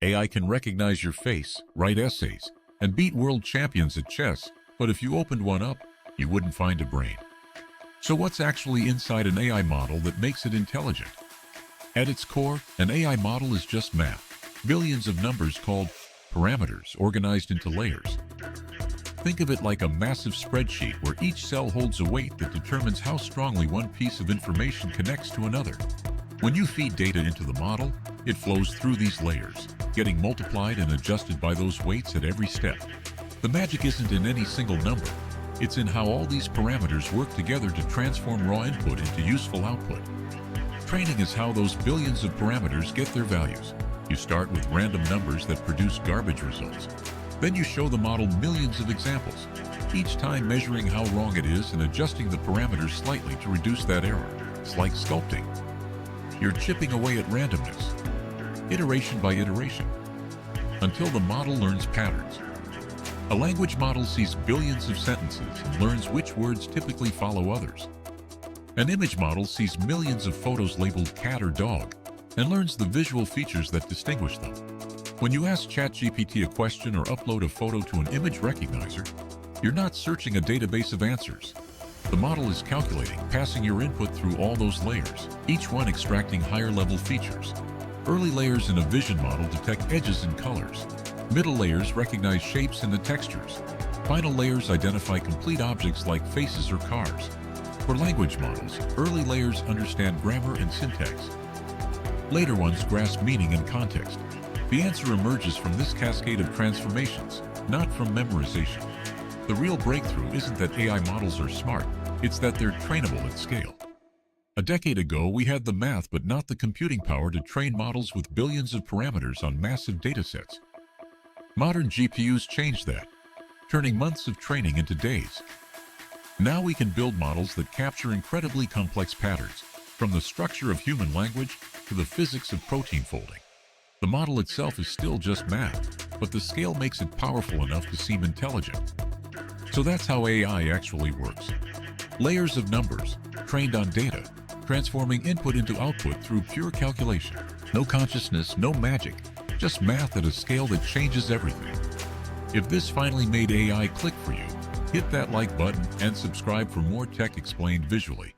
AI can recognize your face, write essays, and beat world champions at chess, but if you opened one up, you wouldn't find a brain. So what's actually inside an AI model that makes it intelligent? At its core, an AI model is just math, billions of numbers called parameters organized into layers. Think of it like a massive spreadsheet where each cell holds a weight that determines how strongly one piece of information connects to another. When you feed data into the model, it flows through these layers, getting multiplied and adjusted by those weights at every step. The magic isn't in any single number. It's in how all these parameters work together to transform raw input into useful output. Training is how those billions of parameters get their values. You start with random numbers that produce garbage results. Then you show the model millions of examples, each time measuring how wrong it is and adjusting the parameters slightly to reduce that error. It's like sculpting. You're chipping away at randomness, iteration by iteration, until the model learns patterns. A language model sees billions of sentences and learns which words typically follow others. An image model sees millions of photos labeled cat or dog and learns the visual features that distinguish them. When you ask ChatGPT a question or upload a photo to an image recognizer, you're not searching a database of answers. The model is calculating, passing your input through all those layers, each one extracting higher-level features. Early layers in a vision model detect edges and colors. Middle layers recognize shapes and the textures. Final layers identify complete objects like faces or cars. For language models, early layers understand grammar and syntax. Later ones grasp meaning and context. The answer emerges from this cascade of transformations, not from memorization. The real breakthrough isn't that AI models are smart, it's that they're trainable at scale. A decade ago, we had the math but not the computing power to train models with billions of parameters on massive datasets. Modern GPUs changed that, turning months of training into days. Now we can build models that capture incredibly complex patterns, from the structure of human language to the physics of protein folding. The model itself is still just math, but the scale makes it powerful enough to seem intelligent. So that's how AI actually works. Layers of numbers, trained on data, transforming input into output through pure calculation. No consciousness, no magic, just math at a scale that changes everything. If this finally made AI click for you, hit that like button and subscribe for more tech explained visually.